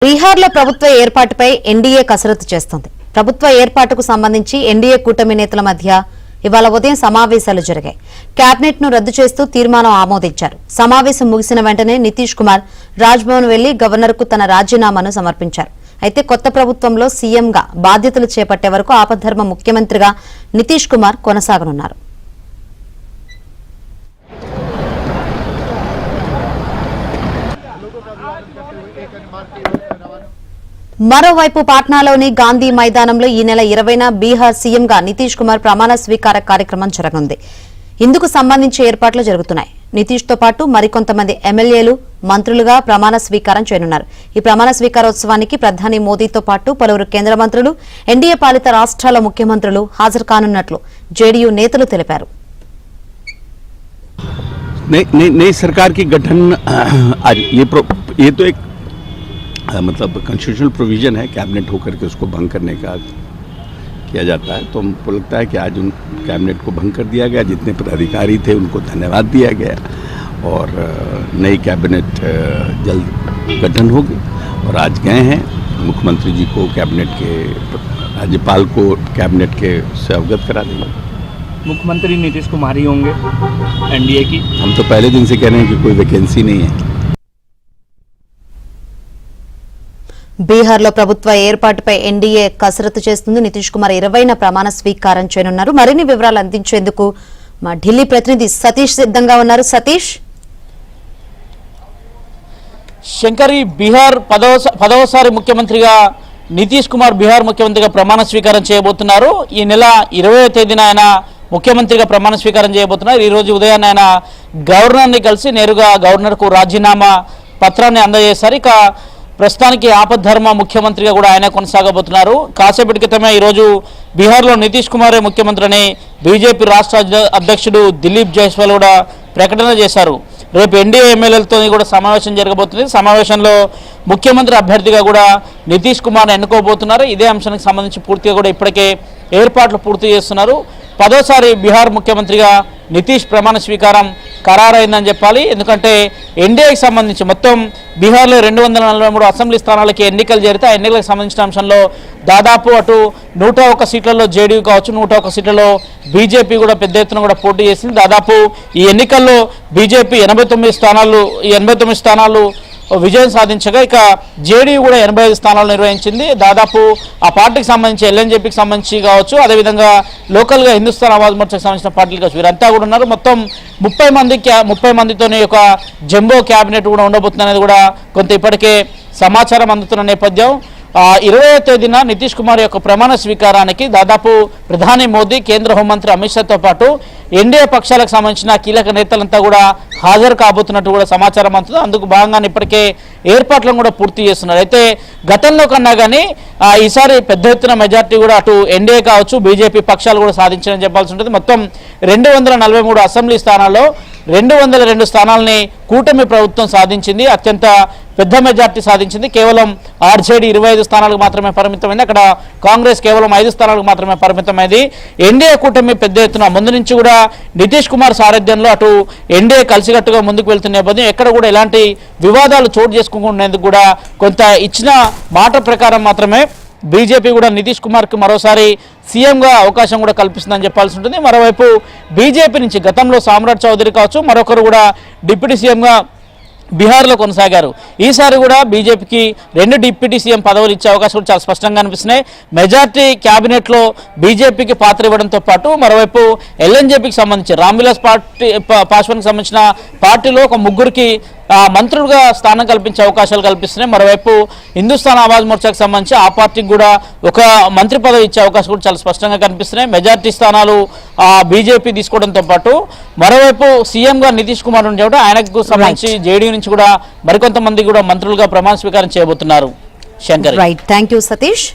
బీహార్లో ప్రభుత్వ ఏర్పాటుపై ఎన్డీఏ కసరత్తు చేస్తోంది. ప్రభుత్వ ఏర్పాటుకు సంబంధించి ఎన్డీఏ కూటమి నేతల మధ్య ఇవాళ ఉదయం సమావేశాలు జరిగాయి. కేబినెట్ ను రద్దు చేస్తూ తీర్మానం ఆమోదించారు. సమావేశం ముగిసిన వెంటనే నితీష్ కుమార్ రాజ్భవన్ వెళ్లి గవర్నర్ కు తన రాజీనామాను సమర్పించారు. అయితే కొత్త ప్రభుత్వంలో సీఎంగా బాధ్యతలు చేపట్టే వరకు ఆపద్ధర్మ ముఖ్యమంత్రిగా నితీష్ కుమార్ కొనసాగనున్నారు. మరోవైపు పాట్నాలోని గాంధీ మైదానంలో ఈ నెల 20న బీహార్ సీఎంగా నితీష్ కుమార్ ప్రమాణ స్వీకార కార్యక్రమం జరగనుంది. ఇందుకు సంబంధించి ఏర్పాట్లు జరుగుతున్నాయి. నితీష్ తో పాటు మరికొంతమంది ఎమ్మెల్యేలు మంత్రులుగా ప్రమాణ స్వీకారం చేయనున్నారు. ఈ ప్రమాణ స్వీకారోత్సవానికి ప్రధాని మోదీతో పాటు పలువురు కేంద్ర మంత్రులు, ఎన్డీఏ పాలిత రాష్ట్రాల ముఖ్యమంత్రులు హాజరు కానున్నట్లు జేడీయూ నేతలు తెలిపారు. नई सरकार की गठन आज ये तो एक मतलब कॉन्स्टिट्यूशनल प्रोविजन है, कैबिनेट होकर के उसको भंग करने का किया जाता है। तो हमको लगता है कि आज उन कैबिनेट को भंग कर दिया गया। जितने पदाधिकारी थे उनको धन्यवाद दिया गया और नई कैबिनेट जल्द गठन होगी। और आज गए हैं मुख्यमंत्री जी को कैबिनेट के, राज्यपाल को कैबिनेट के से अवगत करा देंगे। मुख्यमंत्री नीतीश कुमार ही होंगे एनडीए की। हम तो पहले दिन से कह रहे हैं कि कोई वैकेंसी नहीं है। బీహార్లో ప్రభుత్వ ఏర్పాటుపై ఎన్డీఏ కసరత్తు చేస్తుంది. నితీష్ కుమార్ 20న ప్రమాణ స్వీకారం చేయనున్నారు. మరిన్ని వివరాలు అందించేందుకు మా ఢిల్లీ ప్రతినిధి సతీష్ సిద్ధంగా ఉన్నారు. సతీష్, శంకరి, బీహార్ పదవసారి ముఖ్యమంత్రిగా నితీష్ కుమార్ బీహార్ ముఖ్యమంత్రిగా ప్రమాణ స్వీకారం చేయబోతున్నారు. ఈ నెల 20వ తేదీన ఆయన ముఖ్యమంత్రిగా ప్రమాణ స్వీకారం చేయబోతున్నారు. ఈ రోజు ఉదయాన్నే ఆయన గవర్నర్ని కలిసి నేరుగా గవర్నర్కు రాజీనామా పత్రాన్ని అందజేశారు. ఇక ప్రస్తుతానికి ఆపద్ధర్మ ముఖ్యమంత్రిగా కూడా ఆయన కొనసాగబోతున్నారు. కాసేపటి క్రితమే ఈరోజు బీహార్లో నితీష్ కుమారే ముఖ్యమంత్రి అని బీజేపీ రాష్ట్ర అధ్యక్షుడు దిలీప్ జైస్వాల్ కూడా ప్రకటన చేశారు. రేపు ఎన్డీఏ ఎమ్మెల్యేలతో కూడా సమావేశం జరగబోతుంది. సమావేశంలో ముఖ్యమంత్రి అభ్యర్థిగా కూడా నితీష్ కుమార్ని ఎన్నుకోబోతున్నారు. ఇదే అంశానికి సంబంధించి పూర్తిగా కూడా ఇప్పటికే ఏర్పాట్లు పూర్తి చేస్తున్నారు. 10వసారి బీహార్ ముఖ్యమంత్రిగా నితీష్ ప్రమాణ స్వీకారం ఖరారైందని చెప్పాలి. ఎందుకంటే ఎన్డీఏకి సంబంధించి మొత్తం బీహార్లో 243 అసెంబ్లీ స్థానాలకి ఎన్నికలు జరిగితే ఆ ఎన్నికలకు సంబంధించిన అంశంలో దాదాపు అటు 101 సీట్లలో జేడీయూ కావచ్చు, 101 సీట్లలో బీజేపీ కూడా పెద్ద ఎత్తున కూడా పోటీ చేసింది. దాదాపు ఈ ఎన్నికల్లో బీజేపీ 89 స్థానాలు విజయం సాధించగా ఇక జేడీయూ కూడా 85 స్థానాలు నిర్వహించింది. దాదాపు ఆ పార్టీకి సంబంధించి ఎల్ఎన్జేపీకి సంబంధించి కావచ్చు, అదేవిధంగా లోకల్గా హిందుస్థాన్ ఆవాజ్ మోర్చాకి సంబంధించిన పార్టీలు కావచ్చు, వీరంతా కూడా ఉన్నారు. మొత్తం 30 మందితోనే ఒక జంబో క్యాబినెట్ కూడా ఉండబోతుంది అనేది కూడా కొంత ఇప్పటికే సమాచారం అందుతున్న నేపథ్యం. 20వ తేదీన నితీష్ కుమార్ యొక్క ప్రమాణ స్వీకారానికి దాదాపు ప్రధాని మోదీ, కేంద్ర హోంమంత్రి అమిత్ షాతో పాటు ఎన్డీఏ పక్షాలకు సంబంధించిన కీలక నేతలంతా కూడా హాజరు కాబోతున్నట్టు కూడా సమాచారం అందుతుంది. అందుకు భాగంగానే ఇప్పటికే ఏర్పాట్లను కూడా పూర్తి చేస్తున్నారు. అయితే గతంలో కన్నా కానీ ఈసారి పెద్ద ఎత్తున మెజార్టీ కూడా అటు ఎన్డీఏ కావచ్చు, బీజేపీ పక్షాలు కూడా సాధించారని చెప్పాల్సి ఉంటుంది. మొత్తం 243 అసెంబ్లీ స్థానాల్లో 202 స్థానాలని కూటమి ప్రభుత్వం సాధించింది. అత్యంత పెద్ద మెజార్టీ సాధించింది. కేవలం ఆర్జేడీ 25 స్థానాలకు మాత్రమే పరిమితమైంది. అక్కడ కాంగ్రెస్ కేవలం 5 స్థానాలకు మాత్రమే పరిమితమైంది. ఎన్డీఏ కూటమి పెద్ద ఎత్తున ముందు నుంచి కూడా నితీష్ కుమార్ సారథ్యంలో అటు ఎన్డీఏ కలిసికట్టుగా ముందుకు వెళ్తున్న నేపథ్యం ఎక్కడ కూడా ఎలాంటి వివాదాలు చోటు చేసుకునేందుకు కూడా కొంత ఇచ్చిన మాట ప్రకారం మాత్రమే బీజేపీ కూడా నితీష్ కుమార్కి మరోసారి సీఎంగా అవకాశం కూడా కల్పిస్తుందని చెప్పాల్సి ఉంటుంది. మరోవైపు బీజేపీ నుంచి గతంలో సామ్రాట్ చౌదరి కావచ్చు, మరొకరు కూడా డిప్యూటీ సీఎంగా బీహార్లో కొనసాగారు. ఈసారి కూడా బీజేపీకి 2 డిప్యూటీ సీఎం పదవులు ఇచ్చే అవకాశం కూడా చాలా స్పష్టంగా అనిపిస్తున్నాయి. మెజార్టీ క్యాబినెట్లో బీజేపీకి పాత్ర ఇవ్వడంతో పాటు మరోవైపు ఎల్ఎన్జేపీకి సంబంధించి రామ్విలాస్ పాస్వాన్కి సంబంధించిన పార్టీలో ఒక 3గురికి మంత్రులుగా స్థానం కల్పించే అవకాశాలు కల్పిస్తున్నాయి. మరోవైపు హిందుస్థాన్ ఆవాజ్ మోర్చాకి సంబంధించి ఆ పార్టీకి కూడా ఒక మంత్రి పదవి ఇచ్చే అవకాశం కూడా చాలా స్పష్టంగా కనిపిస్తున్నాయి. మెజార్టీ స్థానాలు బీజేపీ తీసుకోవడంతో పాటు మరోవైపు సీఎంగా నితీష్ కుమార్ ఉండేవాడు, ఆయనకు సంబంధించి జేడీయూ నుంచి కూడా మరికొంతమంది కూడా మంత్రులుగా ప్రమాణ స్వీకారం చేయబోతున్నారు. Shankar, right, thank you Satish.